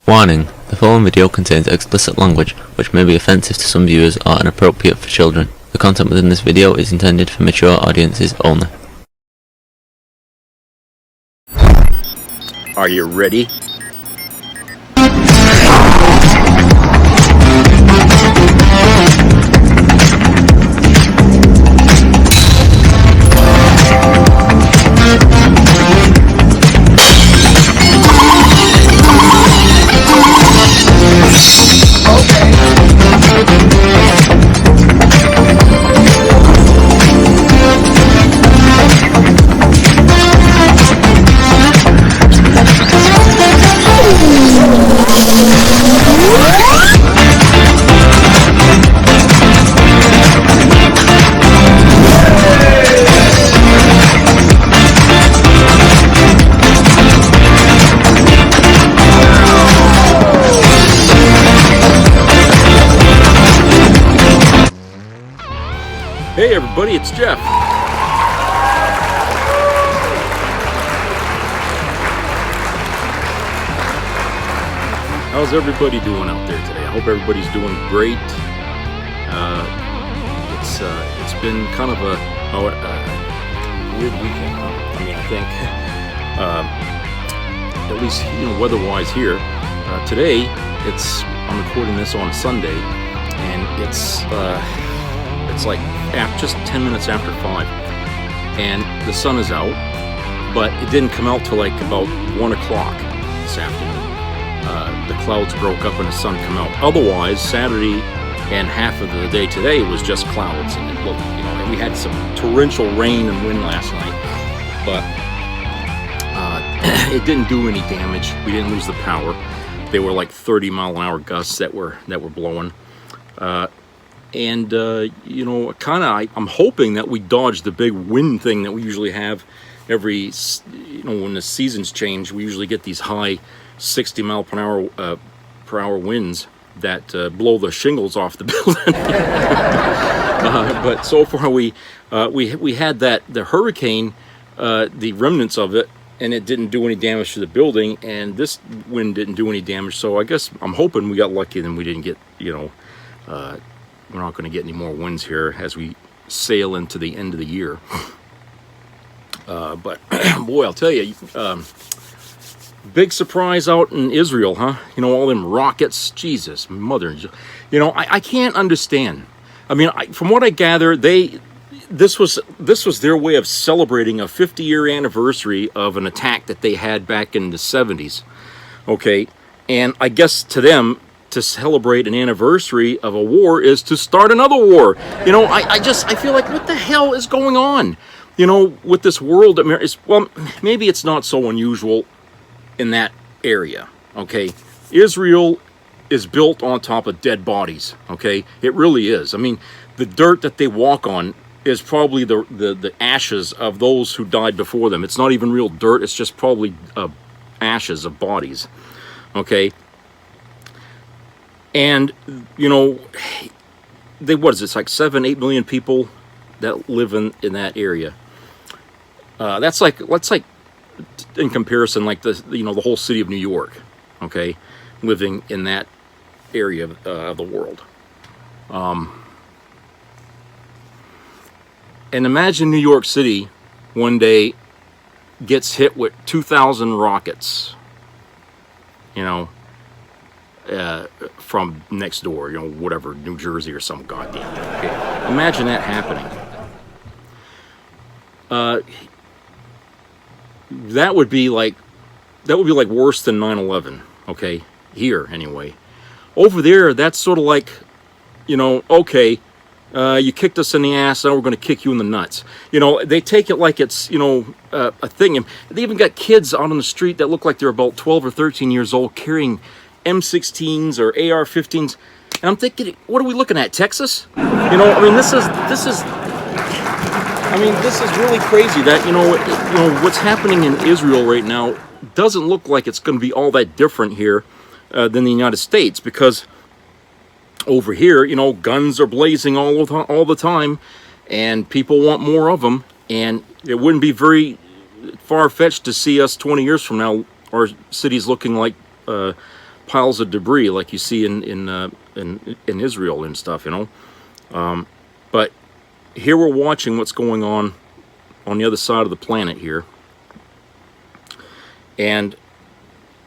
Warning: the following video contains explicit language, which may be offensive to some viewers or inappropriate for children. The content within this video is intended for mature audiences only. Are you ready? Hey everybody, it's Jeff. How's everybody doing out there today? I hope everybody's doing great. It's been kind of a weird weekend. I mean, I think at least weather-wise here. Today, I'm recording this on Sunday, and it's like just 10 minutes after 5, and the sun is out, but it didn't come out till like about 1 o'clock this afternoon. The clouds broke up and the sun come out. Otherwise, Saturday and half of the day today was just clouds, and it looked, and we had some torrential rain and wind last night, but it didn't do any damage. We didn't lose the power. They were like 30-mile-an-hour gusts that were blowing. I'm hoping that we dodged the big wind thing that we usually have every, when the seasons change. We usually get these high 60-mile-per-hour winds that blow the shingles off the building. But so far we had the hurricane, the remnants of it, and it didn't do any damage to the building, and this wind didn't do any damage. So I guess I'm hoping we got lucky and we didn't get, we're not going to get any more winds here as we sail into the end of the year. But boy, I'll tell you, big surprise out in Israel, huh? All them rockets. Jesus, mother. I can't understand. I mean, from what I gather, this was their way of celebrating a 50-year anniversary of an attack that they had back in the 70s. Okay, and I guess to them, to celebrate an anniversary of a war is to start another war. I feel like, what the hell is going on? With this world, well, maybe it's not so unusual in that area, okay? Israel is built on top of dead bodies, okay? It really is. I mean, the dirt that they walk on is probably the ashes of those who died before them. It's not even real dirt, it's just probably ashes of bodies, okay? And, it's like 7-8 million people that live in that area. That's like in comparison, like the whole city of New York, okay, living in that area of the world. And imagine New York City one day gets hit with 2,000 rockets, from next door, whatever, New Jersey or some goddamn thing. Okay. Imagine that happening. That would be like worse than 9/11. Okay, here anyway. Over there, that's sort of like, okay, you kicked us in the ass, now we're going to kick you in the nuts. They take it like it's a thing. And they even got kids out on the street that look like they're about 12 or 13 years old carrying M16s or AR-15s, and I'm thinking, what are we looking at, Texas? This is really crazy that what's happening in Israel right now doesn't look like it's going to be all that different here than the United States, because over here, guns are blazing all the time, and people want more of them, and it wouldn't be very far-fetched to see us 20 years from now, our cities looking like piles of debris like you see in Israel and stuff, you know. But here we're watching what's going on the other side of the planet here, and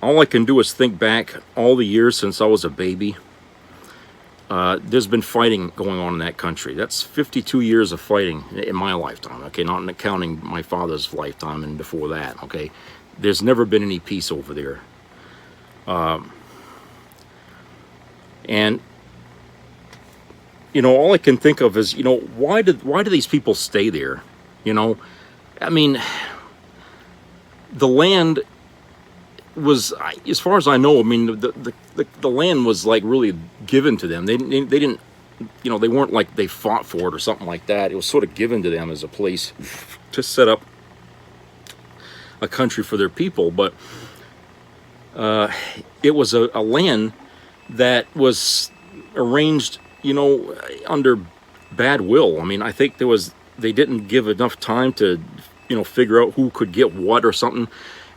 all I can do is think back all the years since I was a baby. There's been fighting going on in that country. That's 52 years of fighting in my lifetime, okay? Not counting my father's lifetime and before that, okay? There's never been any peace over there. And, you know, all I can think of is, you know, why do these people stay there? You know, I mean, the land was, as far as I know, I mean, the land was like really given to them. They didn't, you know, they weren't like they fought for it or something like that. It was sort of given to them as a place to set up a country for their people. But it was a land that was arranged, you know, under bad will. I mean, I think they didn't give enough time to, you know, figure out who could get what or something.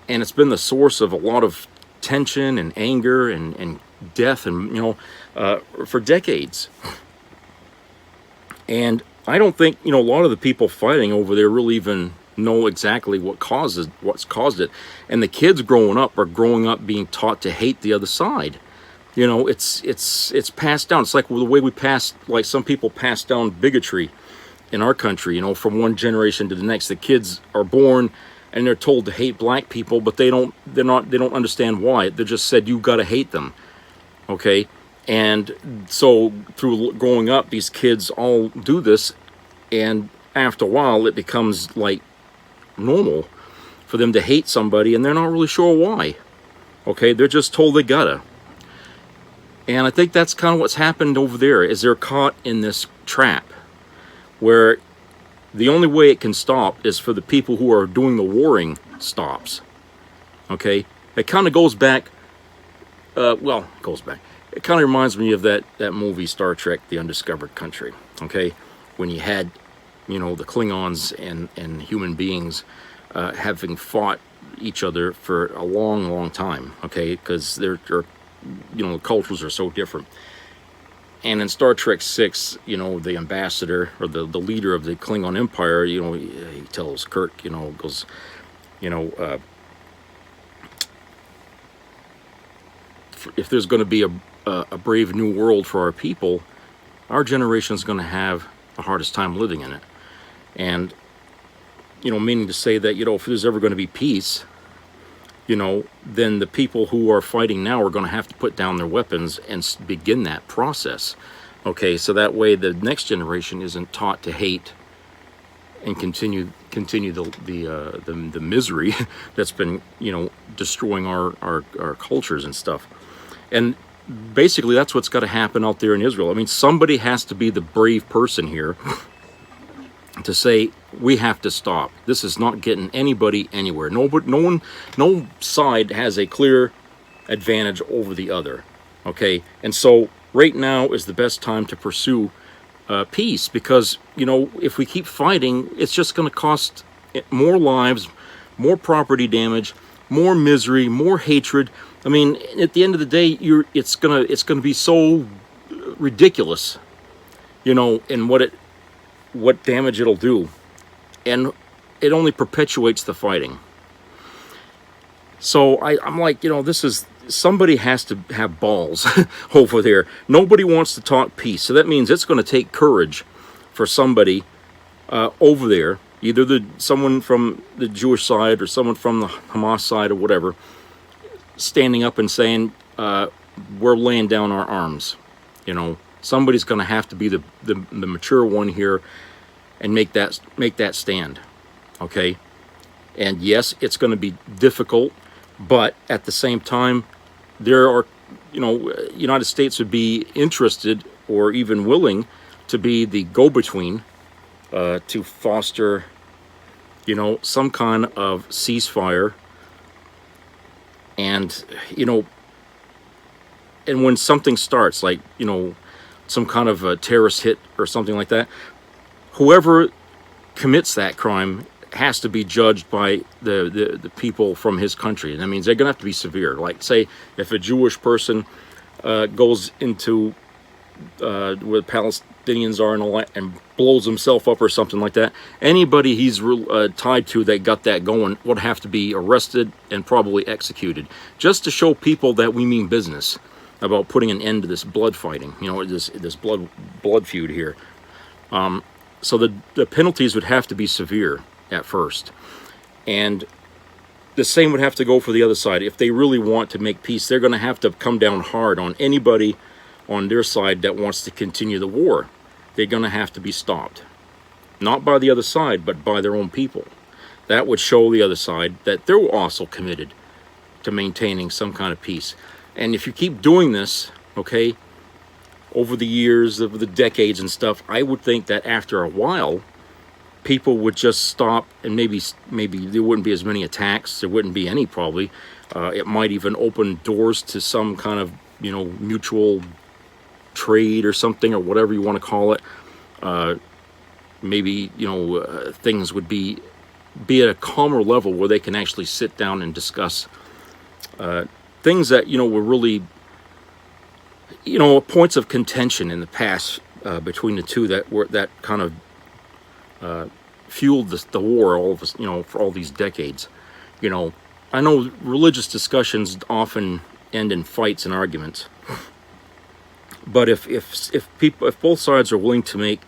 And it's been the source of a lot of tension and anger and death, and, you know, for decades. And I don't think, you know, a lot of the people fighting over there really even know exactly what's caused it. And the kids growing up are growing up being taught to hate the other side. You know, it's passed down. It's like the way like some people pass down bigotry in our country, you know, from one generation to the next. The kids are born and they're told to hate black people, but they don't understand why. They're just said, you gotta hate them, okay? And so through growing up, these kids all do this, and after a while, it becomes like normal for them to hate somebody, and they're not really sure why, okay? They're just told they gotta. And I think that's kind of what's happened over there, is they're caught in this trap where the only way it can stop is for the people who are doing the warring stops. Okay? It kind of goes back, it kind of reminds me of that movie Star Trek, The Undiscovered Country. Okay? When you had, you know, the Klingons and human beings having fought each other for a long, long time. Okay? Because they're, you know, the cultures are so different. And in Star Trek 6, you know, the ambassador or the leader of the Klingon Empire, you know, he tells Kirk, you know, goes, you know, if there's going to be a brave new world for our people, our generation is going to have the hardest time living in it. And, you know, meaning to say that, you know, if there's ever going to be peace, you know, then the people who are fighting now are going to have to put down their weapons and begin that process. Okay, so that way the next generation isn't taught to hate and continue the misery that's been, you know, destroying our cultures and stuff. And basically that's what's got to happen out there in Israel. I mean, somebody has to be the brave person here to say, we have to stop. This is not getting anybody anywhere. No side has a clear advantage over the other. Okay, and so right now is the best time to pursue peace, because, you know, if we keep fighting, it's just going to cost more lives, more property damage, more misery, more hatred. I mean, at the end of the day, it's gonna be so ridiculous, you know, in what damage it'll do, and it only perpetuates the fighting. So I'm like, you know, somebody has to have balls over there. Nobody wants to talk peace, so that means it's going to take courage for somebody over there, either someone from the Jewish side or someone from the Hamas side or whatever, standing up and saying, we're laying down our arms. You know, somebody's going to have to be the mature one here and make that stand. Okay? And yes, it's going to be difficult, but at the same time, there are, you know, United States would be interested or even willing to be the go-between to foster, you know, some kind of ceasefire. And, you know, and when something starts, like, you know, some kind of a terrorist hit or something like that, whoever commits that crime has to be judged by the people from his country. And that means they're going to have to be severe. Like, say, if a Jewish person goes into where Palestinians are and all that, and blows himself up or something like that, anybody he's tied to that got that going would have to be arrested and probably executed, just to show people that we mean business about putting an end to this blood fighting, you know, this blood feud here. So the penalties would have to be severe at first, and the same would have to go for the other side. If they really want to make peace, they're going to have to come down hard on anybody on their side that wants to continue the war. They're going to have to be stopped, not by the other side, but by their own people. That would show the other side that they're also committed to maintaining some kind of peace. And if you keep doing this, okay, over the years, over the decades and stuff, I would think that after a while, people would just stop, and maybe there wouldn't be as many attacks. There wouldn't be any, probably. It might even open doors to some kind of, you know, mutual trade or something, or whatever you want to call it. Maybe, you know, things would be at a calmer level where they can actually sit down and discuss things that, you know, were really, you know, points of contention in the past between the two that kind of fueled the war all of us, you know, for all these decades. You know, I know religious discussions often end in fights and arguments, but if both sides are willing to make,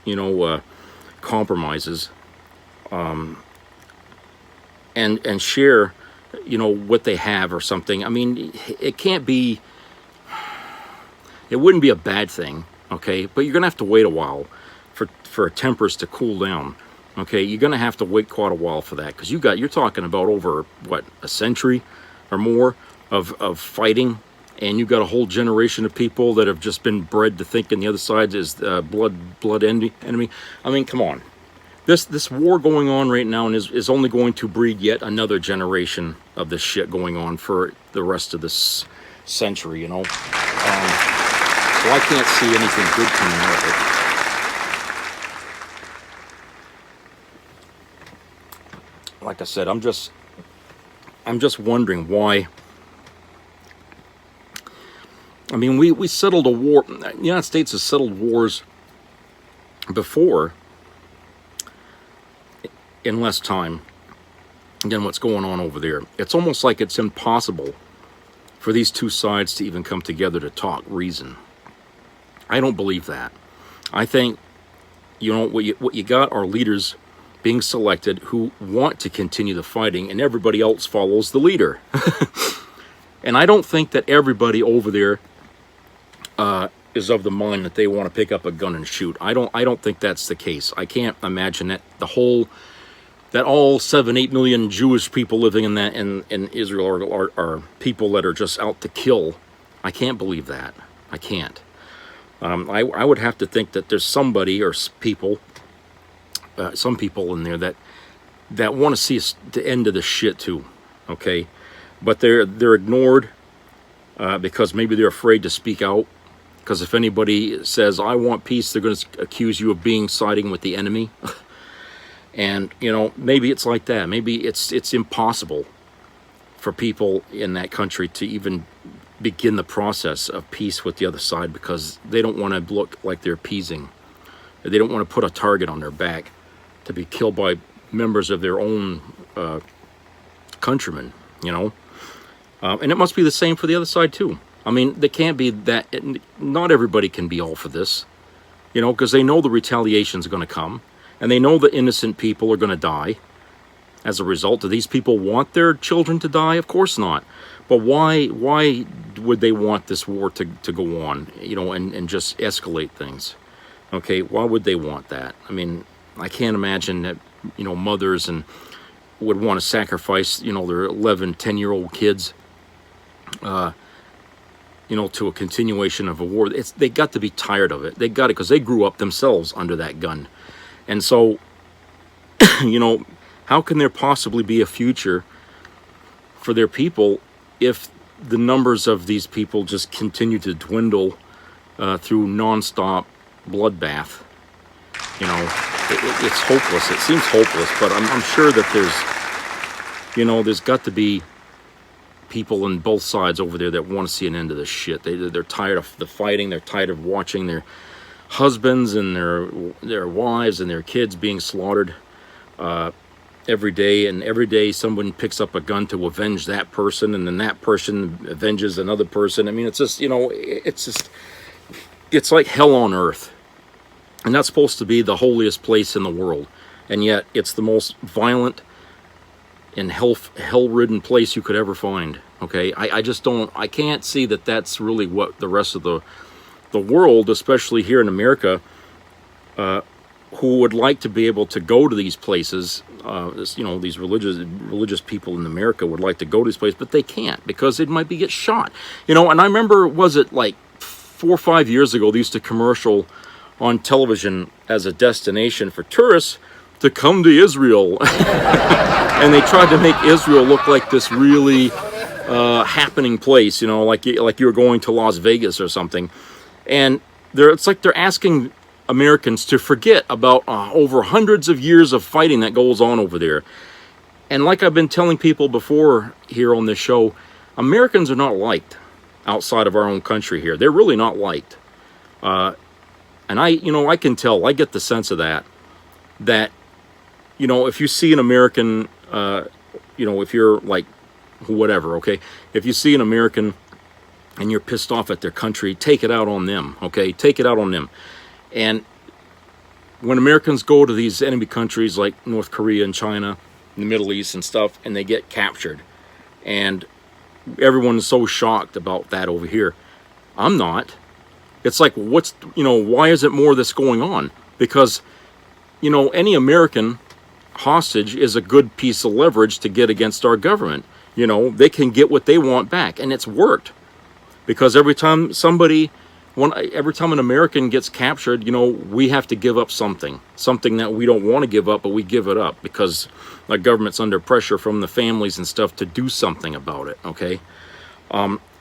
you know, compromises, and share, you know, what they have or something, I mean, it wouldn't be a bad thing, okay? But you're gonna have to wait a while for tempers to cool down, okay? You're gonna have to wait quite a while for that, because you're talking about over what, a century or more of fighting, and you've got a whole generation of people that have just been bred to think on the other side is blood enemy. I mean, come on. This war going on right now is only going to breed yet another generation of this shit going on for the rest of this century, you know? So I can't see anything good coming out of it. Like I said, I'm just wondering why. I mean, we settled a war. The United States has settled wars before in less time than what's going on over there. It's almost like it's impossible for these two sides to even come together to talk reason. I don't believe that. I think, you know, what you got are leaders being selected who want to continue the fighting, and everybody else follows the leader. And I don't think that everybody over there is of the mind that they want to pick up a gun and shoot. I don't think that's the case. I can't imagine that all 7-8 million Jewish people living in Israel are people that are just out to kill. I can't believe that. I can't. I would have to think that there's somebody or people, some people in there that want to see the end of the shit too. Okay, but they're ignored because maybe they're afraid to speak out. Because if anybody says, I want peace, they're going to accuse you of siding with the enemy. And, you know, maybe it's like that. Maybe it's impossible for people in that country to even begin the process of peace with the other side, because they don't want to look like they're appeasing. They don't want to put a target on their back to be killed by members of their own countrymen, you know. And it must be the same for the other side, too. I mean, they can't be that. Not everybody can be all for this, you know, because they know the retaliation is going to come, and they know that innocent people are going to die as a result. Do these people want their children to die? Of course not. But why would they want this war to go on, you know, and just escalate things? Okay, why would they want that? I mean, I can't imagine that, you know, mothers would want to sacrifice, you know, their 11, 10-year-old kids, you know, to a continuation of a war. They got to be tired of it. They got it because they grew up themselves under that gun. And so, you know, how can there possibly be a future for their people if the numbers of these people just continue to dwindle through nonstop bloodbath? You know, it's hopeless. It seems hopeless, but I'm sure that there's got to be people on both sides over there that want to see an end to this shit. They're tired of the fighting. They're tired of watching their husbands and their wives and their kids being slaughtered every day. And every day someone picks up a gun to avenge that person, and then that person avenges another person. I mean, it's just, it's like hell on earth. And that's supposed to be the holiest place in the world. And yet it's the most violent and hell-ridden place you could ever find. Okay, I can't see that that's really what the rest of the world, especially here in America, who would like to be able to go to these places, these religious people in America would like to go to these places, but they can't because they might get shot. And I remember, was it like 4 or 5 years ago, they used to commercial on television as a destination for tourists to come to Israel. And they tried to make Israel look like this really happening place, like you were going to Las Vegas or something. And it's like they're asking Americans to forget about over hundreds of years of fighting that goes on over there. And like I've been telling people before here on this show, Americans are not liked outside of our own country here. They're really not liked. And I can tell, I get the sense of that, if you see an American, if you're like, whatever, okay, if you see an American and you're pissed off at their country, take it out on them, okay, take it out on them. And when Americans go to these enemy countries like North Korea and China, the Middle East and stuff, and they get captured, and everyone is so shocked about that over here. I'm not. It's like, why is it more that's going on? Because, any American hostage is a good piece of leverage to get against our government. They can get what they want back, and it's worked. Because every time an American gets captured, we have to give up something that we don't want to give up, but we give it up because the government's under pressure from the families and stuff to do something about it, okay?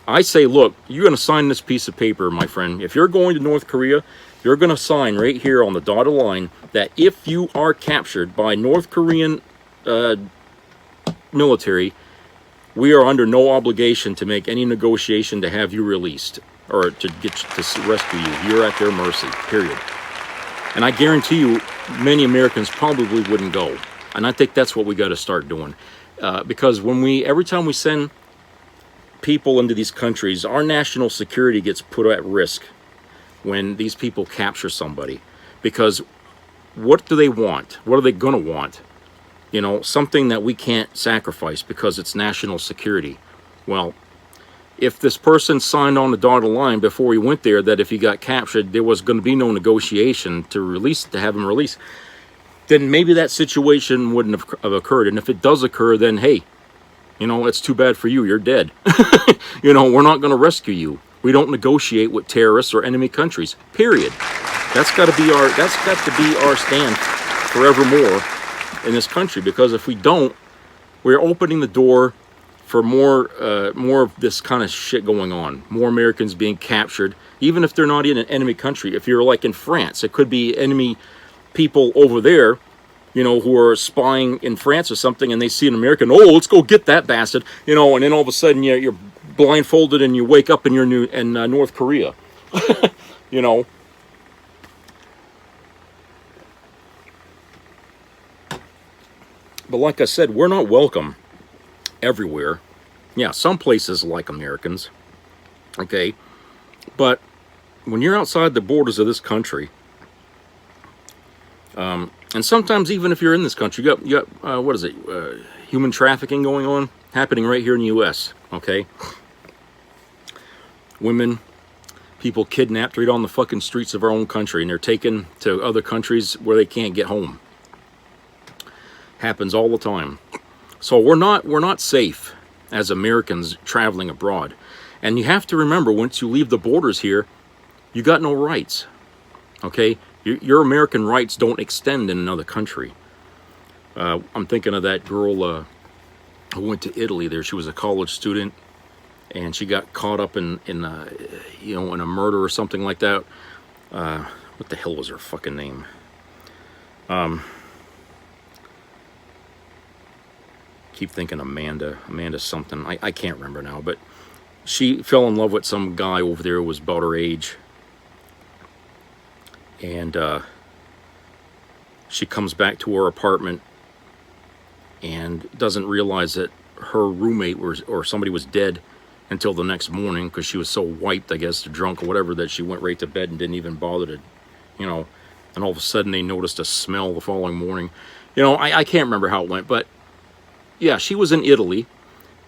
I say, look, you're going to sign this piece of paper, my friend. If you're going to North Korea, you're going to sign right here on the dotted line that if you are captured by North Korean military, we are under no obligation to make any negotiation to have you released or to rescue you. You're at their mercy, period. And I guarantee you, many Americans probably wouldn't go. And I think that's what we got to start doing. Because every time we send people into these countries, our national security gets put at risk when these people capture somebody. Because what do they want? What are they going to want? Something that we can't sacrifice because it's national security. Well, if this person signed on the dotted line before he went there that if he got captured, there was going to be no negotiation to have him released, then maybe that situation wouldn't have occurred. And if it does occur, then hey, it's too bad for you. You're dead. We're not going to rescue you. We don't negotiate with terrorists or enemy countries. Period. That's got to be our stand forevermore in this country. Because if we don't, we're opening the door for more of this kind of shit going on. More Americans being captured, even if they're not in an enemy country. If you're like in France, it could be enemy people over there, who are spying in France or something, and they see an American, let's go get that bastard, and then all of a sudden you're blindfolded and you wake up and you're in North Korea, But like I said, we're not welcome everywhere. Yeah, some places like Americans, okay, but when you're outside the borders of this country, and sometimes even if you're in this country, you got what is it? Human trafficking going on, happening right here in the U.S., okay? Women, people kidnapped right on the fucking streets of our own country, and they're taken to other countries where they can't get home. Happens all the time. So we're not safe as Americans traveling abroad. And you have to remember, once you leave the borders here, you got no rights, okay? Your American rights don't extend in another country. I'm thinking of that girl who went to Italy there. She was a college student, and she got caught up in a murder or something like that. What the hell was her fucking name? Keep thinking Amanda something. I can't remember now, but she fell in love with some guy over there who was about her age. And she comes back to her apartment and doesn't realize that her roommate or somebody was dead until the next morning, because she was so wiped, I guess, or drunk or whatever, that she went right to bed and didn't even bother to, and all of a sudden they noticed a smell the following morning. I can't remember how it went, but yeah, she was in Italy,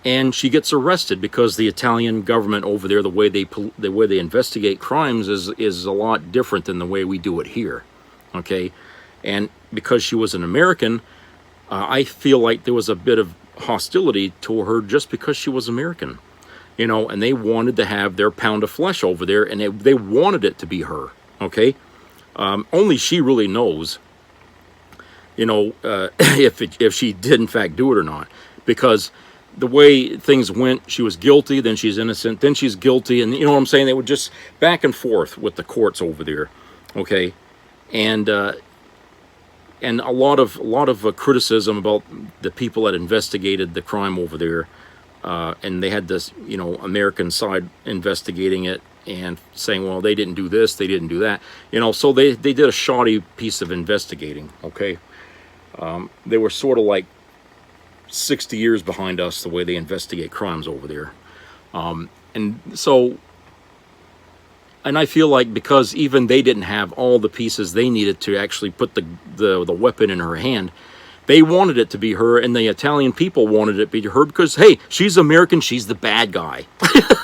and she gets arrested because the Italian government over there, the way they investigate crimes is a lot different than the way we do it here, okay? And because she was an American, I feel like there was a bit of hostility to her just because she was American, and they wanted to have their pound of flesh over there, and they wanted it to be her, okay? Only she really knows, if she did in fact do it or not, because the way things went, she was guilty, then she's innocent, then she's guilty, and you know what I'm saying? They were just back and forth with the courts over there, okay? And a lot of criticism about the people that investigated the crime over there, and they had this, American side investigating it and saying, well, they didn't do this, they didn't do that, so they did a shoddy piece of investigating, okay? They were sort of like 60 years behind us, the way they investigate crimes over there. And I feel like because even they didn't have all the pieces they needed to actually put the weapon in her hand, they wanted it to be her, and the Italian people wanted it to be her because, hey, she's American, she's the bad guy.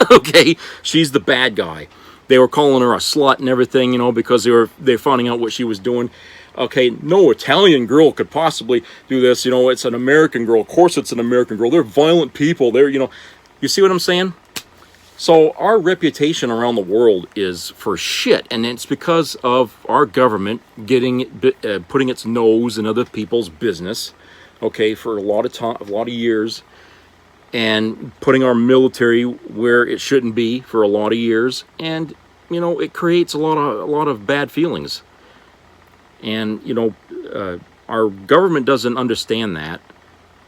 Okay? She's the bad guy. They were calling her a slut and everything, because they're finding out what she was doing. Okay, no Italian girl could possibly do this. It's an American girl. Of course it's an American girl. They're violent people. You see what I'm saying? So our reputation around the world is for shit, and it's because of our government putting its nose in other people's business, okay, for a lot of years, and putting our military where it shouldn't be for a lot of years, and it creates a lot of bad feelings. And our government doesn't understand that,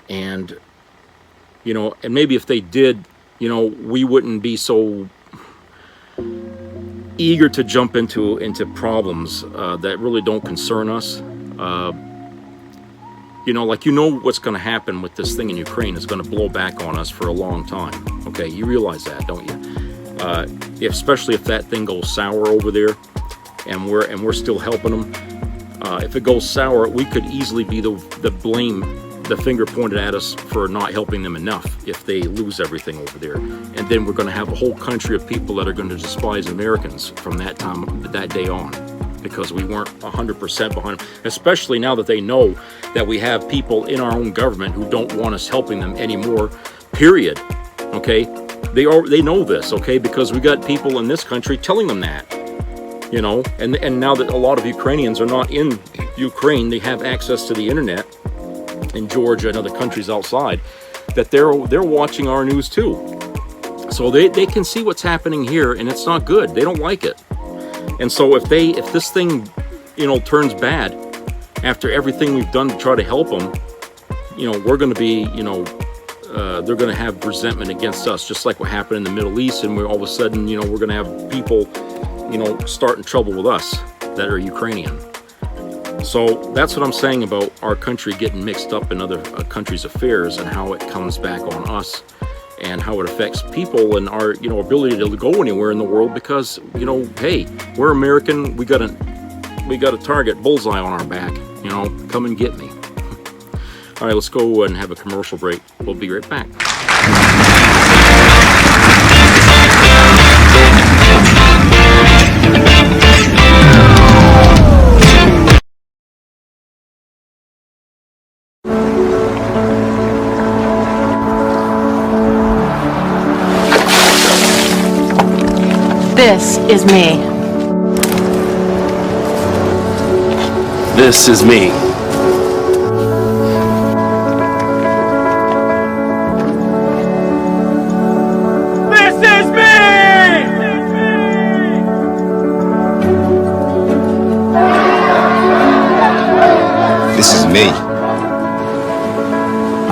and and maybe if they did, we wouldn't be so eager to jump into problems that really don't concern us. What's going to happen with this thing in Ukraine is going to blow back on us for a long time. Okay, you realize that, don't you? Especially if that thing goes sour over there, and we're still helping them. If it goes sour, we could easily be the finger pointed at us for not helping them enough if they lose everything over there. And then we're going to have a whole country of people that are going to despise Americans from that day on, because we weren't 100% behind them, especially now that they know that we have people in our own government who don't want us helping them anymore, period. Okay? They know this, okay? Because we got people in this country telling them that. And now that a lot of Ukrainians are not in Ukraine, they have access to the internet in Georgia and other countries outside, that they're watching our news too. So they can see what's happening here, and it's not good. They don't like it. And so if this thing, turns bad after everything we've done to try to help them, we're going to be, they're going to have resentment against us, just like what happened in the Middle East, and all of a sudden, we're going to have people starting trouble with us that are Ukrainian. So that's what I'm saying about our country getting mixed up in other countries' affairs, and how it comes back on us, and how it affects people and our ability to go anywhere in the world, because hey, we're American, we got a target bullseye on our back. Come and get me. All right, let's go and have a commercial break. We'll be right back. This is me. This is me. This is me!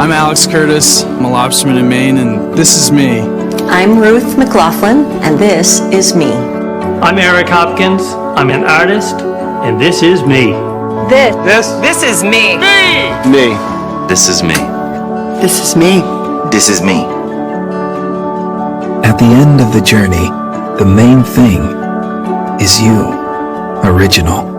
I'm Alex Curtis. I'm a lobsterman in Maine, and this is me. I'm Ruth McLaughlin, and this is me. I'm Eric Hopkins. I'm an artist, and this is me. This is me. Me. This is me. This is me. This is me. At the end of the journey, the main thing is you. Original.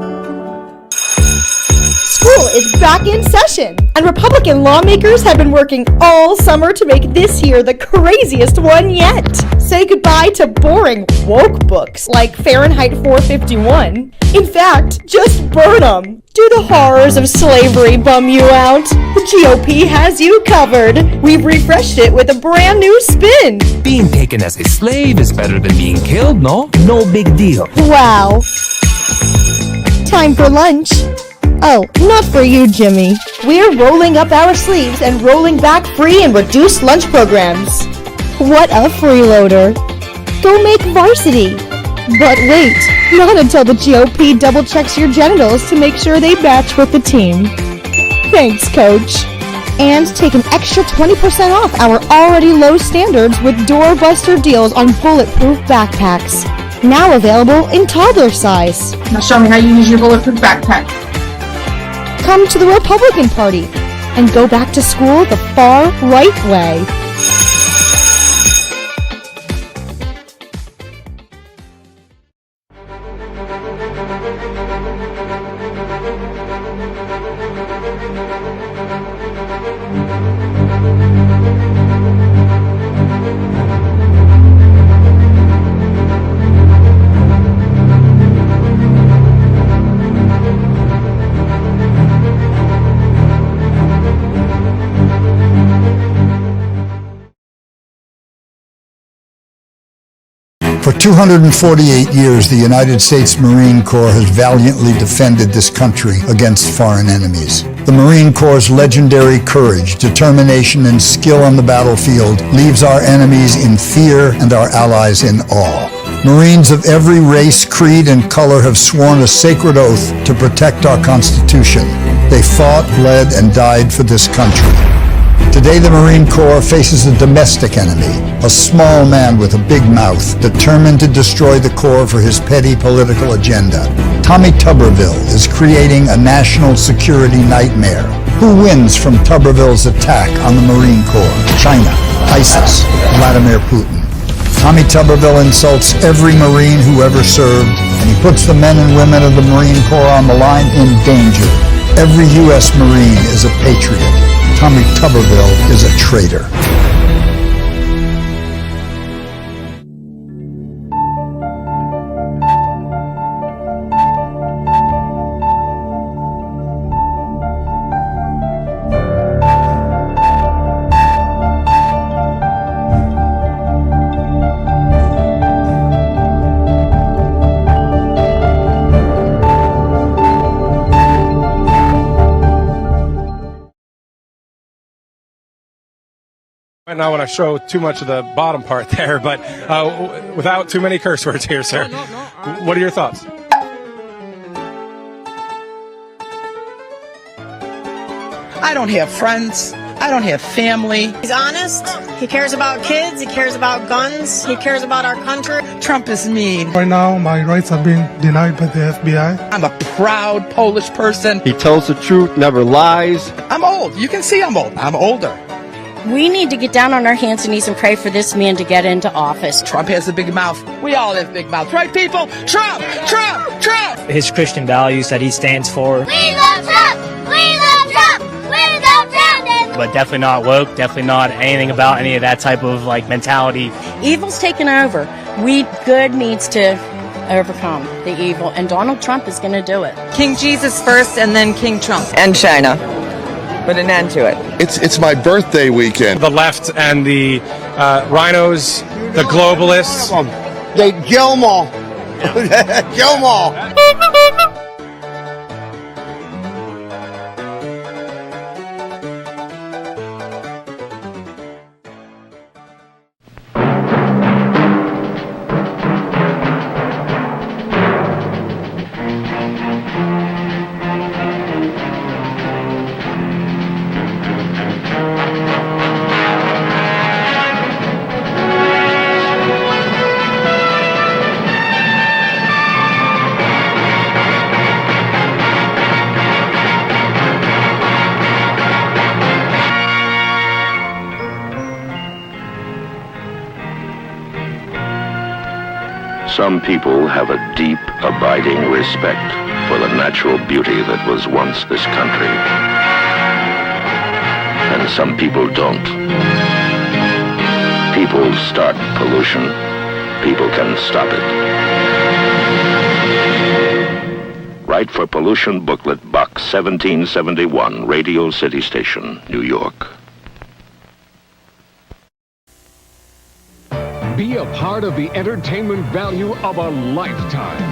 School is back in session, and Republican lawmakers have been working all summer to make this year the craziest one yet. Say goodbye to boring woke books like Fahrenheit 451. In fact, just burn them. Do the horrors of slavery bum you out? The GOP has you covered. We've refreshed it with a brand new spin. Being taken as a slave is better than being killed, no? No big deal. Wow. Time for lunch. Oh, not for you, Jimmy. We're rolling up our sleeves and rolling back free and reduced lunch programs. What a freeloader. Go make varsity. But wait, not until the GOP double checks your genitals to make sure they match with the team. Thanks, Coach. And take an extra 20% off our already low standards with doorbuster deals on bulletproof backpacks. Now available in toddler size. Now show me how you use your bulletproof backpack. Come to the Republican Party and go back to school the far right way. For 248 years, the United States Marine Corps has valiantly defended this country against foreign enemies. The Marine Corps' legendary courage, determination, and skill on the battlefield leaves our enemies in fear and our allies in awe. Marines of every race, creed, and color have sworn a sacred oath to protect our Constitution. They fought, bled, and died for this country. Today, the Marine Corps faces a domestic enemy, a small man with a big mouth, determined to destroy the Corps for his petty political agenda. Tommy Tuberville is creating a national security nightmare. Who wins from Tuberville's attack on the Marine Corps? China, ISIS, Vladimir Putin. Tommy Tuberville insults every Marine who ever served, and he puts the men and women of the Marine Corps on the line in danger. Every U.S. Marine is a patriot. Tommy Tuberville is a traitor. I don't want to show too much of the bottom part there, but without too many curse words here, sir. What are your thoughts? I don't have friends. I don't have family. He's honest. He cares about kids. He cares about guns. He cares about our country. Trump is mean. Right now, my rights are being denied by the FBI. I'm a proud Polish person. He tells the truth, never lies. I'm old. You can see I'm old. I'm older. We need to get down on our hands and knees and pray for this man to get into office. Trump has a big mouth. We all have big mouths. Right, people? Trump! Trump! Trump! His Christian values that he stands for. We love Trump! We love Trump! We love Trump! But definitely not woke, definitely not anything about any of that type of mentality. Evil's taken over. Good needs to overcome the evil, and Donald Trump is going to do it. King Jesus first and then King Trump. And China. Put an end to it. It's my birthday weekend. The left and the rhinos, the globalists. They kill them all. Kill them all. Some people have a deep, abiding respect for the natural beauty that was once this country. And some people don't. People start pollution. People can stop it. Write for Pollution Booklet, Box 1771, Radio City Station, New York. Be a part of the entertainment value of a lifetime.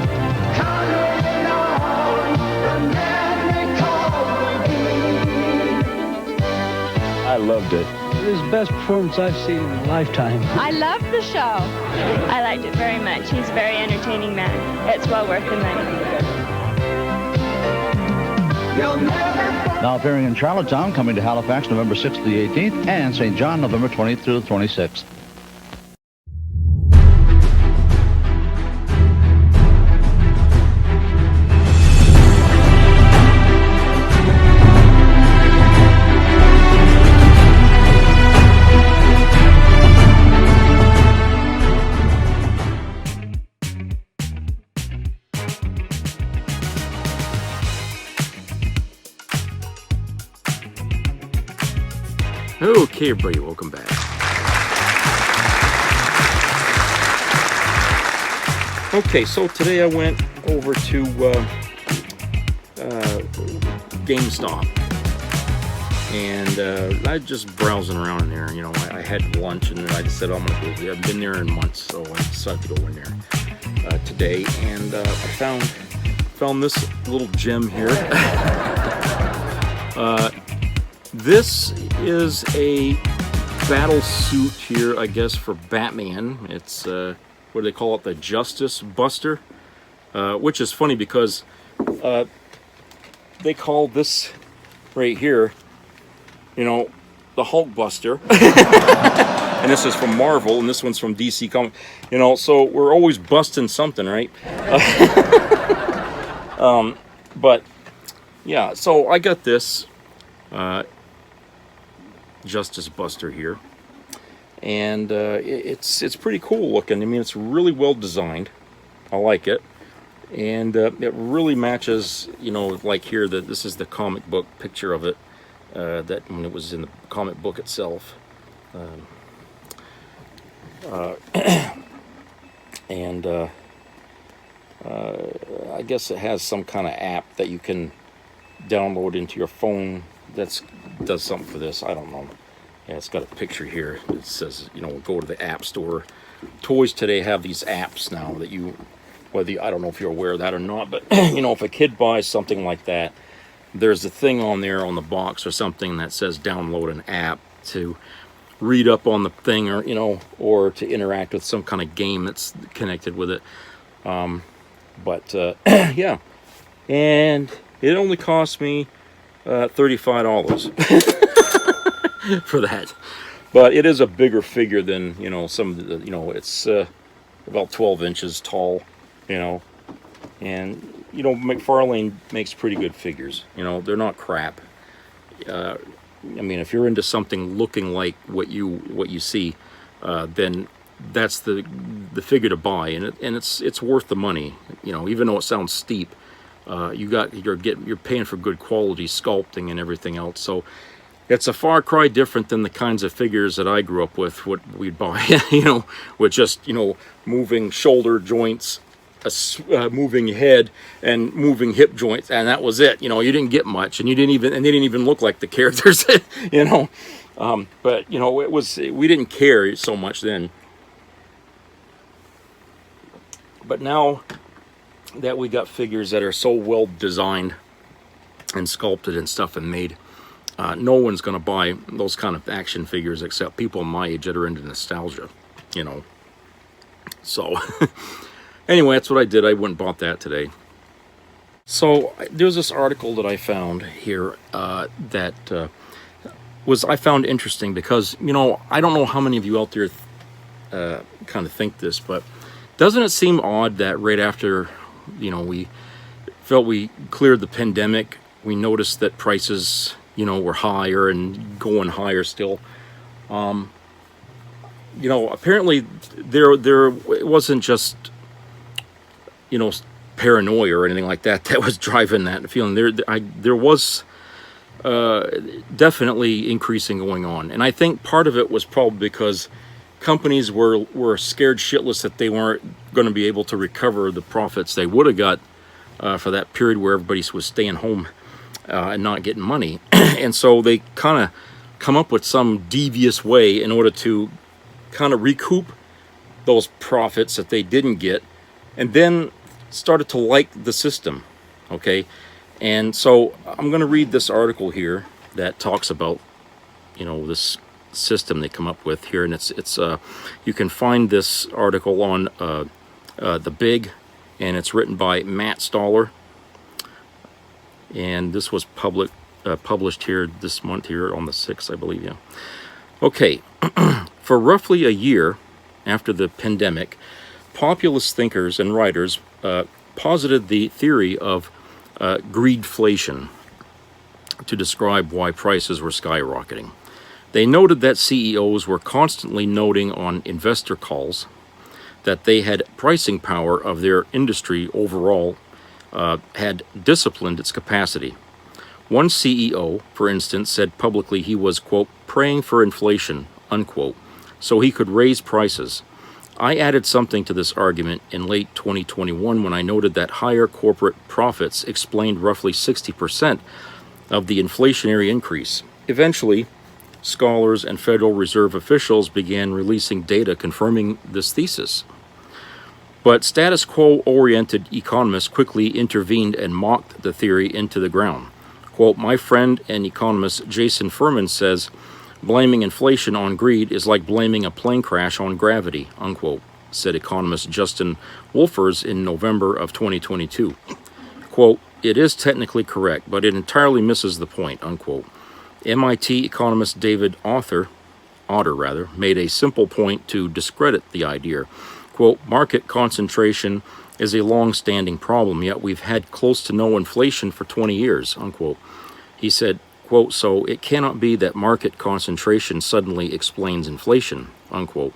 I loved it. It was the best performance I've seen in a lifetime. I loved the show. I liked it very much. He's a very entertaining man. It's well worth the money. Now appearing in Charlottetown, coming to Halifax November 6th to the 18th, and St. John November 20th through the 26th. Okay, everybody, welcome back. Okay, so today I went over to GameStop, and I just browsing around in there. You know, I had lunch, and then I just said, I'm gonna go there. I've been there in months, so I decided to go in there today, and I found this little gem here. This is a battle suit here, I guess, for Batman. It's, what do they call it? The Justice Buster. Which is funny because they call this right here, you know, the Hulk Buster. And this is from Marvel, and this one's from DC Comics. You know, so we're always busting something, right? But, yeah, so I got this Justice Buster here, and it's pretty cool looking. I mean, it's really well designed. I like it, and it really matches, you know, like here, that this is the comic book picture of it, that when it was in the comic book itself. And I guess it has some kind of app that you can download into your phone that does something for this. I don't know. Yeah, it's got a picture here. It says, you know, go to the App Store. Toys today have these apps now that you, I don't know if you're aware of that or not, but you know, if a kid buys something like that, there's a thing on there on the box or something that says download an app to read up on the thing, or, you know, or to interact with some kind of game that's connected with it. Yeah, and it only cost me $35 for that, but it is a bigger figure than, you know, some of the, you know, it's about 12 inches tall, you know, and, you know, McFarlane makes pretty good figures. You know, they're not crap. I mean, if you're into something looking like what you see, then that's the figure to buy, and it's worth the money. You know, even though it sounds steep, you're paying for good quality sculpting and everything else. So it's a far cry different than the kinds of figures that I grew up with, what we'd buy, you know, with just, you know, moving shoulder joints, a moving head, and moving hip joints, and that was it. You know, you didn't get much, and they didn't even look like the characters, you know. But you know, we didn't care so much then. But now that we got figures that are so well designed and sculpted and stuff and made, no one's going to buy those kind of action figures except people my age that are into nostalgia, you know. So anyway, that's what I did. I went and bought that today. So there's this article that I found here that I found interesting because, you know, I don't know how many of you out there kind of think this, but doesn't it seem odd that right after, you know, we felt we cleared the pandemic, we noticed that prices, you know, were higher and going higher still. You know, apparently it wasn't just paranoia or anything like that was driving that feeling. There was definitely increasing going on, and I think part of it was probably because companies were scared shitless that they weren't going to be able to recover the profits they would have got for that period where everybody was staying home and not getting money. And so they kind of come up with some devious way in order to kind of recoup those profits that they didn't get, and then started to like the system. Okay, and so I'm going to read this article here that talks about this system they come up with here, and it's you can find this article on The Big, and it's written by Matt Stoller, and this was published here this month here on the 6th, I believe. Yeah. Okay. For roughly a year after the pandemic, populist thinkers and writers posited the theory of greedflation to describe why prices were skyrocketing. They noted that CEOs were constantly noting on investor calls that they had pricing power of their industry overall, had disciplined its capacity. One CEO, for instance, said publicly he was, quote, praying for inflation, unquote, so he could raise prices. I added something to this argument in late 2021 when I noted that higher corporate profits explained roughly 60% of the inflationary increase. Eventually, scholars and Federal Reserve officials began releasing data confirming this thesis. But status quo-oriented economists quickly intervened and mocked the theory into the ground. Quote, my friend and economist Jason Furman says, blaming inflation on greed is like blaming a plane crash on gravity, unquote, said economist Justin Wolfers in November of 2022. Quote, it is technically correct, but it entirely misses the point, unquote. MIT economist David Otter made a simple point to discredit the idea. Quote, market concentration is a long-standing problem, yet we've had close to no inflation for 20 years, unquote. He said, quote, so it cannot be that market concentration suddenly explains inflation, unquote.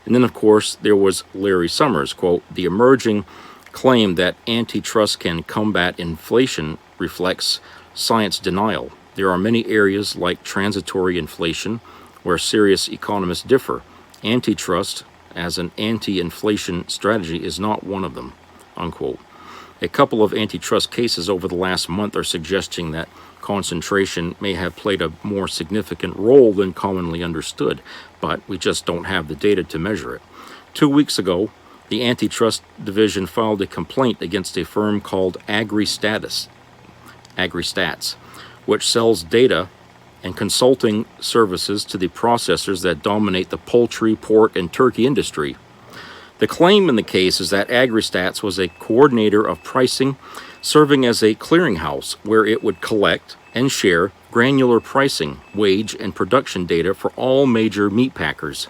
And then, of course, there was Larry Summers, quote, the emerging claim that antitrust can combat inflation reflects science denial. There are many areas like transitory inflation where serious economists differ. Antitrust as an anti-inflation strategy is not one of them, unquote. A couple of antitrust cases over the last month are suggesting that concentration may have played a more significant role than commonly understood, but we just don't have the data to measure it. 2 weeks ago, the Antitrust Division filed a complaint against a firm called AgriStats, which sells data and consulting services to the processors that dominate the poultry, pork, and turkey industry. The claim in the case is that AgriStats was a coordinator of pricing, serving as a clearinghouse where it would collect and share granular pricing, wage, and production data for all major meat packers.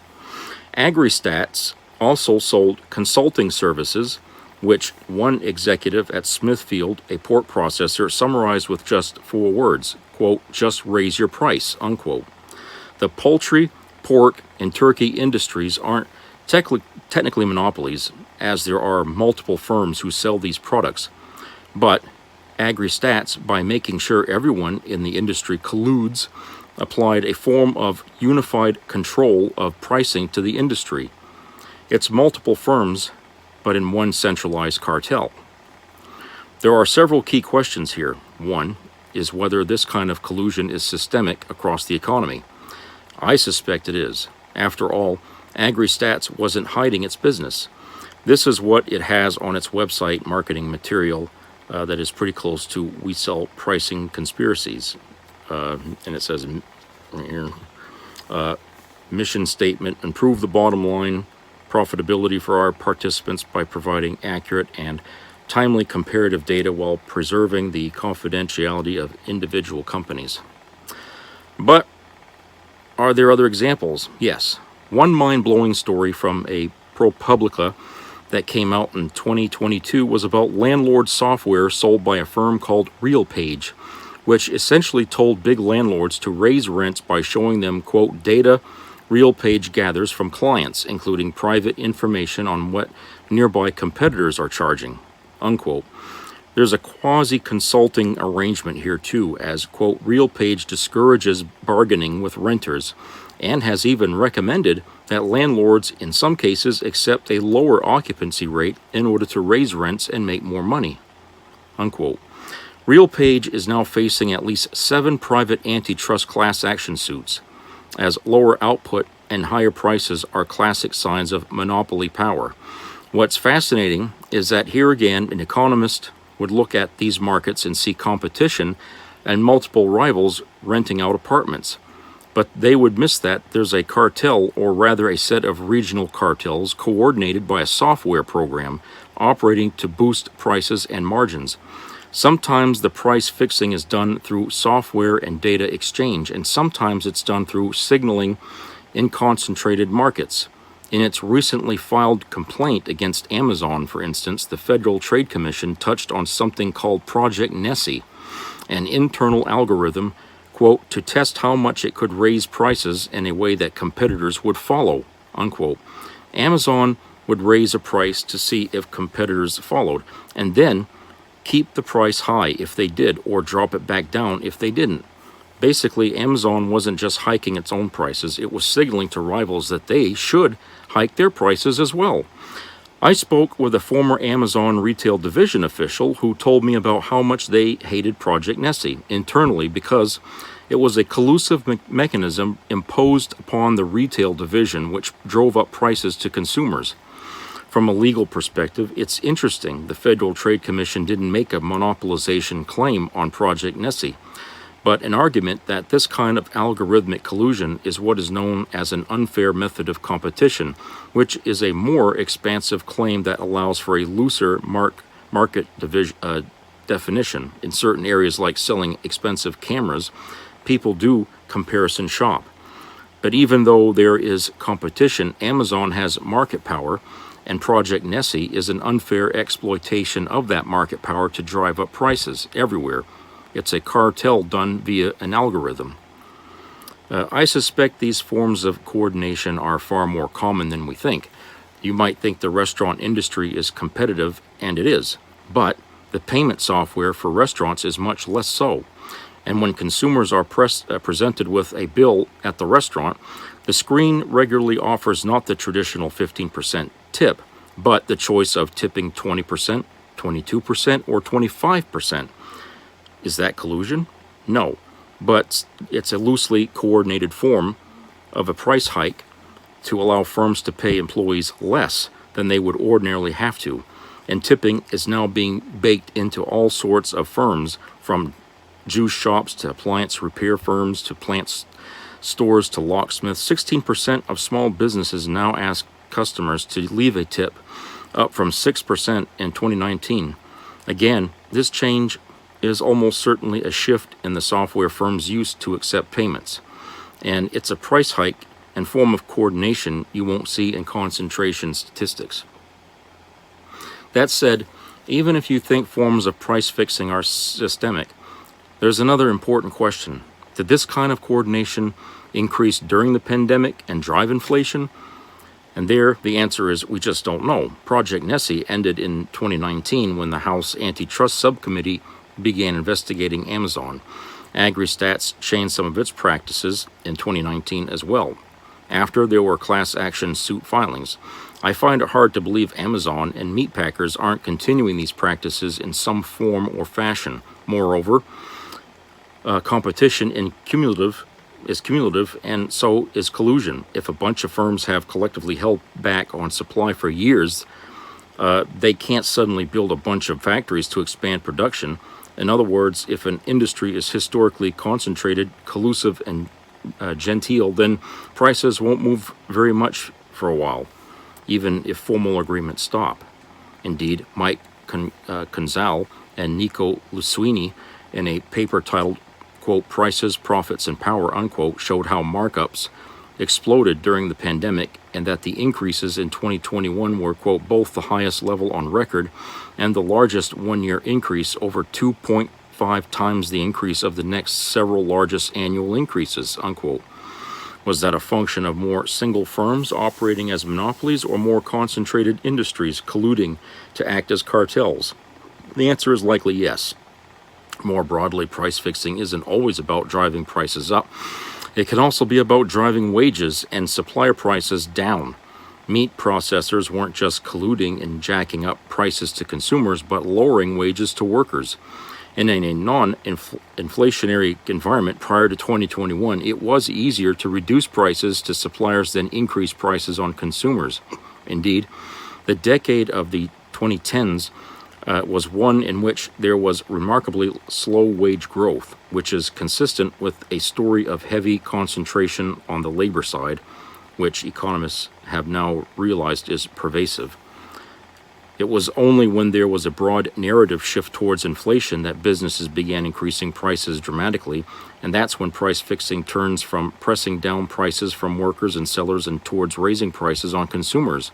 AgriStats also sold consulting services, which one executive at Smithfield, a pork processor, summarized with just 4 words, quote, just raise your price, unquote. The poultry, pork, and turkey industries aren't technically monopolies, as there are multiple firms who sell these products. But AgriStats, by making sure everyone in the industry colludes, applied a form of unified control of pricing to the industry. It's multiple firms, but in one centralized cartel. There are several key questions here. One is whether this kind of collusion is systemic across the economy. I suspect it is. After all, AgriStats wasn't hiding its business. This is what it has on its website marketing material that is pretty close to "We Sell Pricing Conspiracies." And it says here, mission statement, improve the bottom line profitability for our participants by providing accurate and timely comparative data while preserving the confidentiality of individual companies. But are there other examples? Yes. One mind-blowing story from a ProPublica that came out in 2022 was about landlord software sold by a firm called RealPage, which essentially told big landlords to raise rents by showing them, quote, data RealPage gathers from clients, including private information on what nearby competitors are charging, unquote. There's a quasi-consulting arrangement here too, as, quote, RealPage discourages bargaining with renters and has even recommended that landlords in some cases accept a lower occupancy rate in order to raise rents and make more money, unquote. RealPage is now facing at least 7 private antitrust class action suits, as lower output and higher prices are classic signs of monopoly power. What's fascinating is that here again, an economist would look at these markets and see competition and multiple rivals renting out apartments. But they would miss that there's a cartel, or rather a set of regional cartels coordinated by a software program operating to boost prices and margins. Sometimes the price fixing is done through software and data exchange, and sometimes it's done through signaling in concentrated markets. In its recently filed complaint against Amazon, for instance, the Federal Trade Commission touched on something called Project Nessie, an internal algorithm, quote, to test how much it could raise prices in a way that competitors would follow, unquote. Amazon would raise a price to see if competitors followed, and then keep the price high if they did, or drop it back down if they didn't. Basically, Amazon wasn't just hiking its own prices, it was signaling to rivals that they should hike their prices as well. I spoke with a former Amazon retail division official who told me about how much they hated Project Nessie internally because it was a collusive mechanism imposed upon the retail division which drove up prices to consumers. From a legal perspective, it's interesting the Federal Trade Commission didn't make a monopolization claim on Project Nessie, but an argument that this kind of algorithmic collusion is what is known as an unfair method of competition, which is a more expansive claim that allows for a looser market definition. In certain areas like selling expensive cameras, people do comparison shop. But even though there is competition, Amazon has market power, and Project Nessie is an unfair exploitation of that market power to drive up prices everywhere. It's a cartel done via an algorithm. I suspect these forms of coordination are far more common than we think. You might think the restaurant industry is competitive, and it is, but the payment software for restaurants is much less so. And when consumers are presented with a bill at the restaurant, the screen regularly offers not the traditional 15% tip, but the choice of tipping 20%, 22%, or 25%. Is that collusion? No, but it's a loosely coordinated form of a price hike to allow firms to pay employees less than they would ordinarily have to. And tipping is now being baked into all sorts of firms, from juice shops to appliance repair firms to plant stores to locksmiths. 16% of small businesses now ask customers to leave a tip, up from 6% in 2019. Again, this change is almost certainly a shift in the software firms' use to accept payments. And it's a price hike and form of coordination you won't see in concentration statistics. That said, even if you think forms of price fixing are systemic, there's another important question. Did this kind of coordination increase during the pandemic and drive inflation? And there, the answer is we just don't know. Project Nessie ended in 2019 when the House Antitrust Subcommittee began investigating Amazon. AgriStats changed some of its practices in 2019 as well, after there were class action suit filings. I find it hard to believe Amazon and meatpackers aren't continuing these practices in some form or fashion. Moreover, competition is cumulative, and so is collusion. If a bunch of firms have collectively held back on supply for years, they can't suddenly build a bunch of factories to expand production. In other words, if an industry is historically concentrated, collusive, and genteel, then prices won't move very much for a while, even if formal agreements stop. Indeed, Mike Conzal and Nico Lusuini, in a paper titled, quote, Prices, Profits, and Power, unquote, showed how markups exploded during the pandemic and that the increases in 2021 were, quote, both the highest level on record and the largest one-year increase, over 2.5 times the increase of the next several largest annual increases, unquote. Was that a function of more single firms operating as monopolies or more concentrated industries colluding to act as cartels? The answer is likely yes. More broadly, price fixing isn't always about driving prices up. It can also be about driving wages and supplier prices down. Meat processors weren't just colluding in jacking up prices to consumers, but lowering wages to workers. And in a non-inflationary environment prior to 2021, it was easier to reduce prices to suppliers than increase prices on consumers. Indeed, the decade of the 2010s was one in which there was remarkably slow wage growth, which is consistent with a story of heavy concentration on the labor side, which economists have now realized is pervasive. It was only when there was a broad narrative shift towards inflation that businesses began increasing prices dramatically, and that's when price fixing turns from pressing down prices from workers and sellers and towards raising prices on consumers.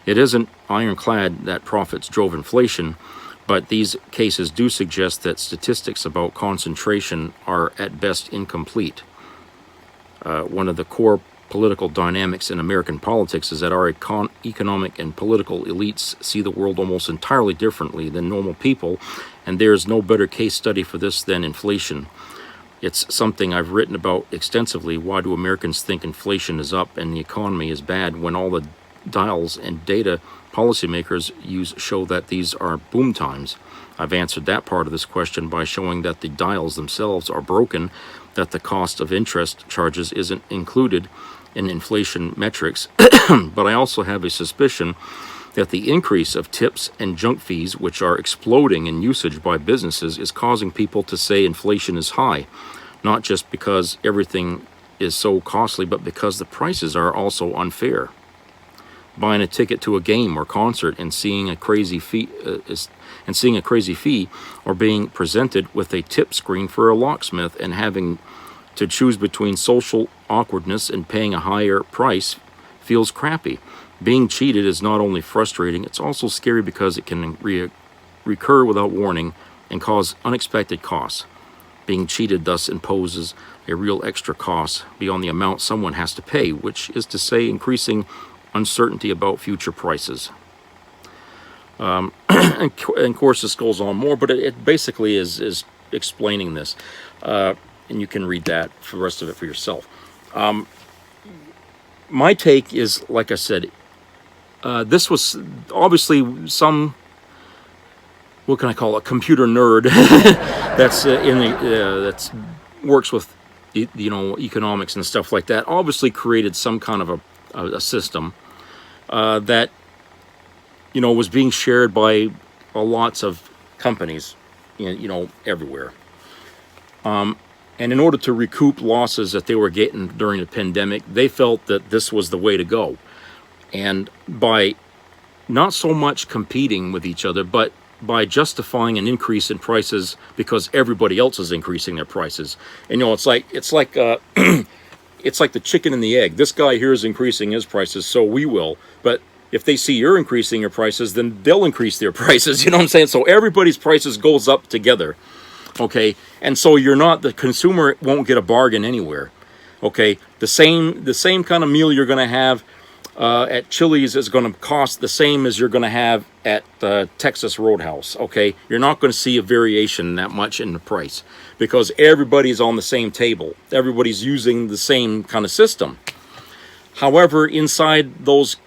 It isn't ironclad that profits drove inflation, but these cases do suggest that statistics about concentration are at best incomplete. One of the core political dynamics in American politics is that our economic and political elites see the world almost entirely differently than normal people, and there is no better case study for this than inflation. It's something I've written about extensively. Why do Americans think inflation is up and the economy is bad when all the dials and data policymakers use show that these are boom times? I've answered that part of this question by showing that the dials themselves are broken, that the cost of interest charges isn't included in inflation metrics, but I also have a suspicion that the increase of tips and junk fees, which are exploding in usage by businesses, is causing people to say inflation is high, not just because everything is so costly, but because the prices are also unfair. Buying a ticket to a game or concert and seeing a crazy fee, or being presented with a tip screen for a locksmith and having to choose between social awkwardness and paying a higher price feels crappy. Being cheated is not only frustrating, it's also scary because it can recur without warning and cause unexpected costs. Being cheated thus imposes a real extra cost beyond the amount someone has to pay, which is to say increasing uncertainty about future prices. And of course this goes on more, but it basically is explaining this. And you can read that for the rest of it for yourself. My take is, like I said, this was obviously some, what can I call it, computer nerd that's that's works with economics and stuff like that. Obviously created some kind of a system that was being shared by lots of companies, everywhere. And in order to recoup losses that they were getting during the pandemic, they felt that this was the way to go. And by not so much competing with each other, but by justifying an increase in prices because everybody else is increasing their prices. And it's like it's like the chicken and the egg. This guy here is increasing his prices, so we will. But if they see you're increasing your prices, then they'll increase their prices. You know what I'm saying? So everybody's prices goes up together. Okay, and so the consumer won't get a bargain anywhere. Okay, the same kind of meal you're going to have at Chili's is going to cost the same as you're going to have at Texas Roadhouse. Okay, you're not going to see a variation that much in the price because everybody's on the same table. Everybody's using the same kind of system. However, inside those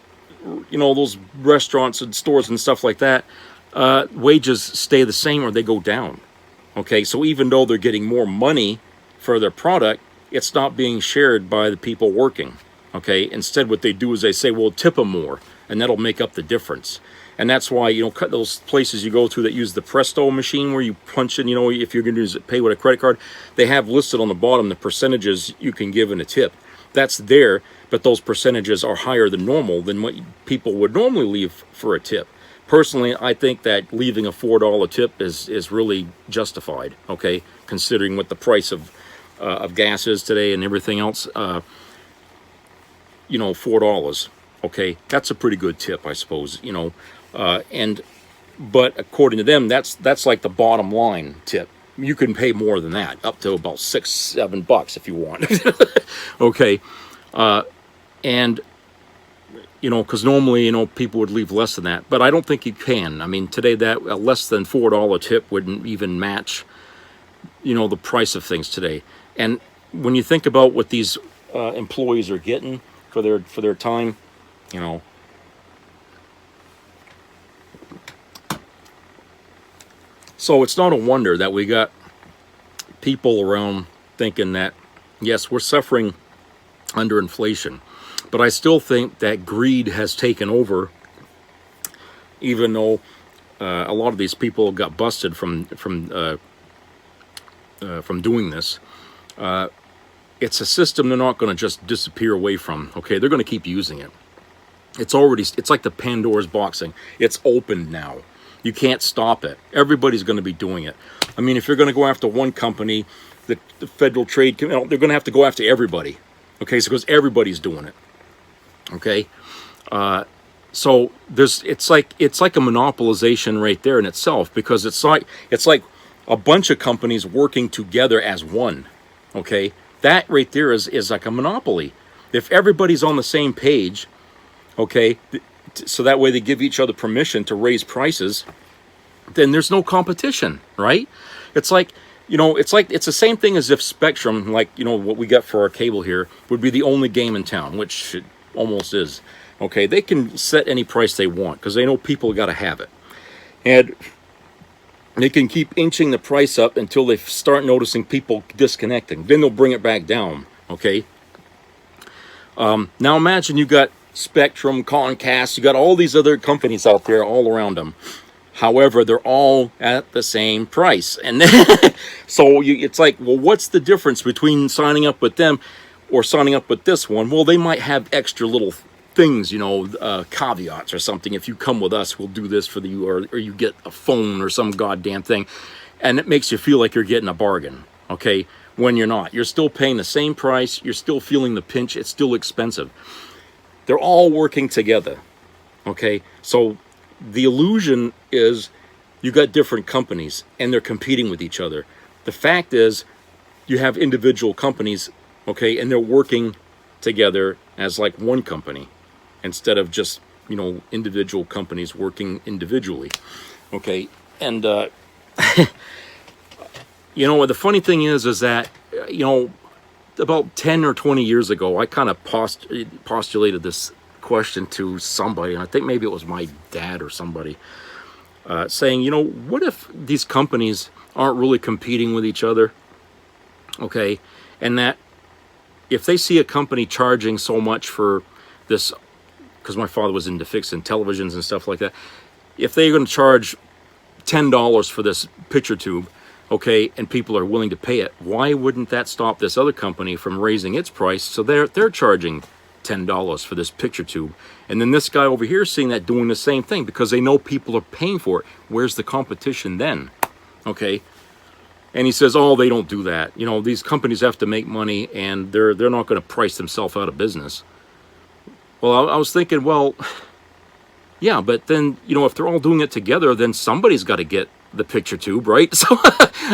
restaurants and stores and stuff like that, wages stay the same or they go down. Okay, so even though they're getting more money for their product, it's not being shared by the people working. Okay, instead what they do is they say, well, tip them more, and that'll make up the difference. And that's why, those places you go to that use the Presto machine where you punch in, if you're going to pay with a credit card, they have listed on the bottom the percentages you can give in a tip. That's there, but those percentages are higher than normal than what people would normally leave for a tip. Personally, I think that leaving a $4 tip is really justified, okay, considering what the price of gas is today and everything else. $4, okay, that's a pretty good tip, I suppose, but according to them, that's like the bottom line tip. You can pay more than that, up to about $6-7 if you want. Okay, and you know, because normally, you know, people would leave less than that, but I don't think you can. I mean, today that a less than $4 tip wouldn't even match, you know, the price of things today. And when you think about what these employees are getting for their time, you know, so it's not a wonder that we got people around thinking that, yes, we're suffering under inflation, but I still think that greed has taken over, even though a lot of these people got busted from doing this. It's a system they're not going to just disappear away from. Okay, they're going to keep using it. It's like the Pandora's boxing. It's opened now. You can't stop it. Everybody's going to be doing it. I mean, if you're going to go after one company, the Federal Trade, you know, they're going to have to go after everybody. Okay, so because everybody's doing it. Okay, so it's like a monopolization right there in itself, because it's like a bunch of companies working together as one. Okay, that right there is like a monopoly. If everybody's on the same page, okay, so that way they give each other permission to raise prices, then there's no competition, right? It's like, you know, it's the same thing as if Spectrum, like, you know, what we got for our cable here, would be the only game in town, which it almost is. Okay, they can set any price they want because they know people got to have it. And they can keep inching the price up until they start noticing people disconnecting. Then they'll bring it back down, okay? Now imagine you got Spectrum, Comcast, you got all these other companies out there all around them. However, they're all at the same price. And then, so it's like, well, what's the difference between signing up with them or signing up with this one? Well, they might have extra little things, you know, caveats or something. If you come with us, we'll do this for you, or you get a phone or some goddamn thing. And it makes you feel like you're getting a bargain, okay? When you're not. You're still paying the same price. You're still feeling the pinch. It's still expensive. They're all working together, okay? So the illusion is you got different companies and they're competing with each other. The fact is you have individual companies, okay, and they're working together as like one company instead of just, you know, individual companies working individually, okay? And, you know, the funny thing is that, you know, about 10 or 20 years ago, I kind of postulated this question to somebody, and I think maybe it was my dad or somebody, saying, you know, what if these companies aren't really competing with each other, okay? And that if they see a company charging so much for this, because my father was into fixing televisions and stuff like that, if they're going to charge $10 for this picture tube, okay, and people are willing to pay it, why wouldn't that stop this other company from raising its price? So they're charging $10 for this picture tube, and then this guy over here seeing that doing the same thing because they know people are paying for it. Where's the competition then? Okay, and he says, oh, they don't do that. You know, these companies have to make money, and they're not going to price themselves out of business. Well, I was thinking, well, yeah, but then, you know, if they're all doing it together, then somebody's got to get the picture tube, right? So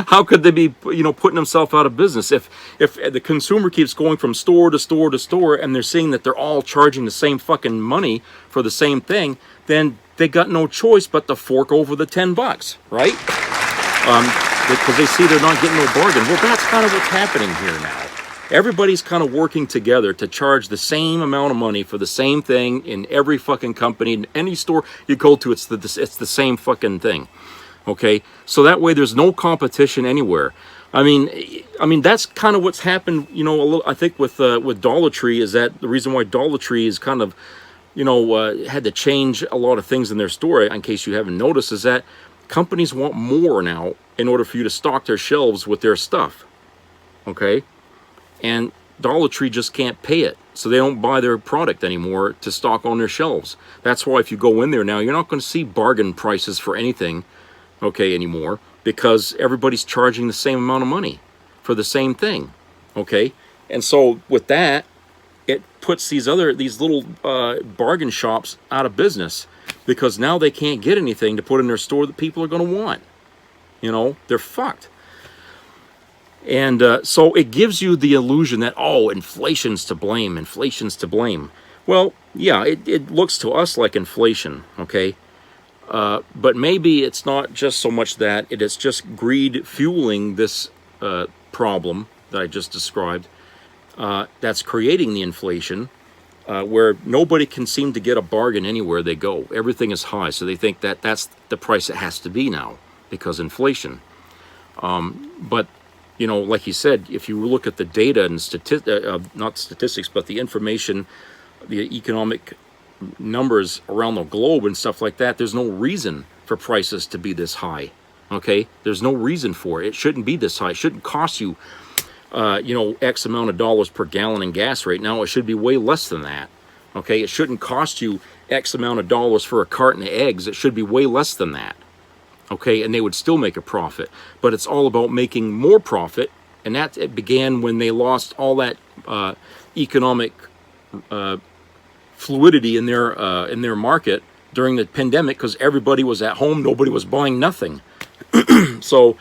how could they be, you know, putting themselves out of business if the consumer keeps going from store to store to store and they're seeing that they're all charging the same fucking money for the same thing? Then they got no choice but to fork over the $10, right? Because they see they're not getting no bargain. Well, that's kind of what's happening here now. Everybody's kind of working together to charge the same amount of money for the same thing in every fucking company, in any store you go to. It's the same fucking thing. Okay, so that way there's no competition anywhere. I mean that's kind of what's happened. You know, a little, I think with Dollar Tree is that the reason why Dollar Tree is kind of, you know, had to change a lot of things in their store. In case you haven't noticed, is that companies want more now in order for you to stock their shelves with their stuff. Okay, and Dollar Tree just can't pay it, so they don't buy their product anymore to stock on their shelves. That's why if you go in there now, you're not going to see bargain prices for anything, okay, anymore, because everybody's charging the same amount of money for the same thing, okay? And so with that, it puts these little bargain shops out of business, because now they can't get anything to put in their store that people are going to want. You know, they're fucked. And so it gives you the illusion that, oh, inflation's to blame, inflation's to blame. Well, yeah, it looks to us like inflation, okay? But maybe it's not just so much that, it's just greed fueling this problem that I just described that's creating the inflation, where nobody can seem to get a bargain anywhere they go. Everything is high, so they think that that's the price it has to be now because inflation. But, you know, like you said, if you look at the data and not statistics, but the information, the economic numbers around the globe and stuff like that, there's no reason for prices to be this high. Okay, there's no reason for it. It shouldn't be this high. It shouldn't cost you you know, X amount of dollars per gallon in gas right now. It should be way less than that. Okay, it shouldn't cost you X amount of dollars for a carton of eggs. It should be way less than that. Okay, and they would still make a profit. But it's all about making more profit, and that it began when they lost all that economic fluidity in their market during the pandemic, because everybody was at home, nobody was buying nothing. So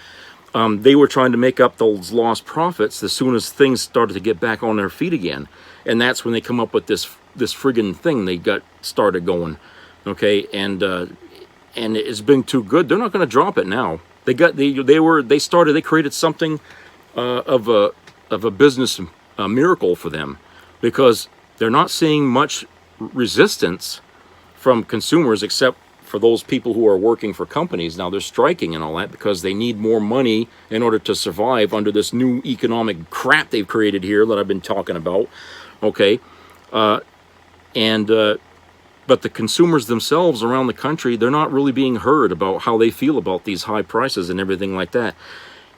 they were trying to make up those lost profits as soon as things started to get back on their feet again, and that's when they come up with this friggin' thing they got started going. Okay, and it's been too good. They're not going to drop it now. They created something of a business miracle for them, because they're not seeing much resistance from consumers, except for those people who are working for companies. Now they're striking and all that because they need more money in order to survive under this new economic crap they've created here that I've been talking about. Okay, but the consumers themselves around the country, they're not really being heard about how they feel about these high prices and everything like that.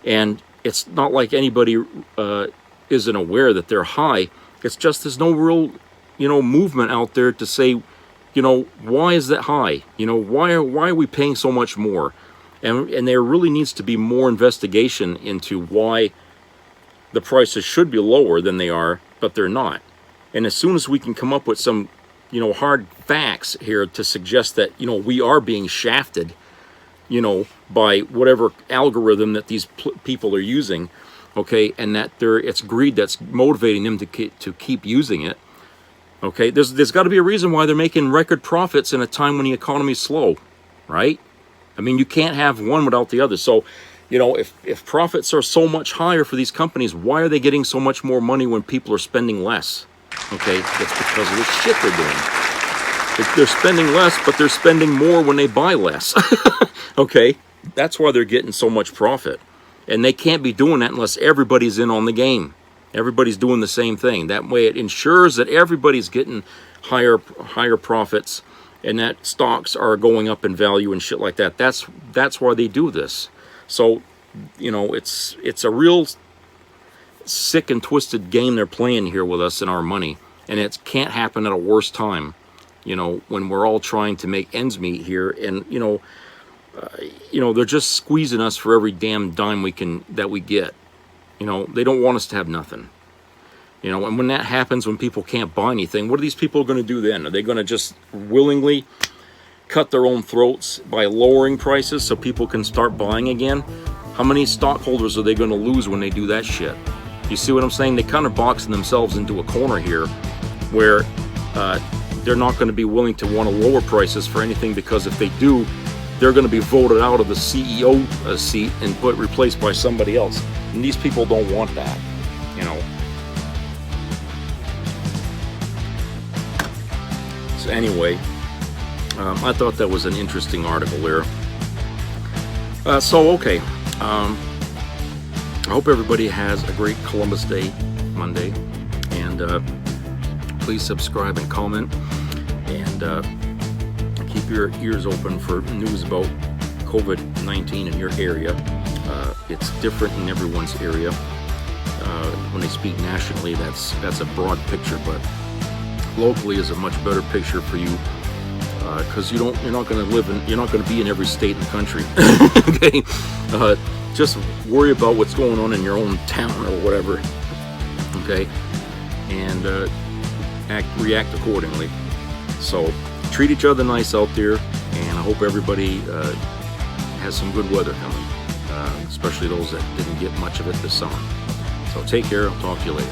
And it's not like anybody isn't aware that they're high. It's just there's no real, you know, movement out there to say, you know, why is that high? You know, why are we paying so much more? And there really needs to be more investigation into why the prices should be lower than they are, but they're not. And as soon as we can come up with some, you know, hard facts here to suggest that, you know, we are being shafted, you know, by whatever algorithm that these people are using, okay, and that it's greed that's motivating them to keep using it. Okay, there's got to be a reason why they're making record profits in a time when the economy's slow, right? I mean, you can't have one without the other. So, you know, if profits are so much higher for these companies, why are they getting so much more money when people are spending less? Okay, that's because of the shit they're doing. They're spending less, but they're spending more when they buy less. Okay, that's why they're getting so much profit. And they can't be doing that unless everybody's in on the game. Everybody's doing the same thing. That way it ensures that everybody's getting higher profits, and that stocks are going up in value and shit like that. That's why they do this. So, you know, it's a real sick and twisted game they're playing here with us and our money, and it can't happen at a worse time, you know, when we're all trying to make ends meet here. And you know, they're just squeezing us for every damn dime that we get. You know, they don't want us to have nothing. You know, and when that happens, when people can't buy anything, what are these people going to do then? Are they going to just willingly cut their own throats by lowering prices so people can start buying again? How many stockholders are they going to lose when they do that shit? You see what I'm saying? They kind of boxing themselves into a corner here where they're not going to be willing to want to lower prices for anything, because if they do, they're going to be voted out of the CEO seat and replaced by somebody else. And these people don't want that, you know. So anyway, I thought that was an interesting article there. Okay. I hope everybody has a great Columbus Day Monday. And please subscribe and comment. And keep your ears open for news about COVID-19 in your area. It's different in everyone's area. When they speak nationally, that's a broad picture, but locally is a much better picture for you, because you're not going to be in every state in the country. Okay, just worry about what's going on in your own town or whatever. Okay, and react accordingly. So treat each other nice out there, and I hope everybody has some good weather coming, especially those that didn't get much of it this summer. So take care. I'll talk to you later.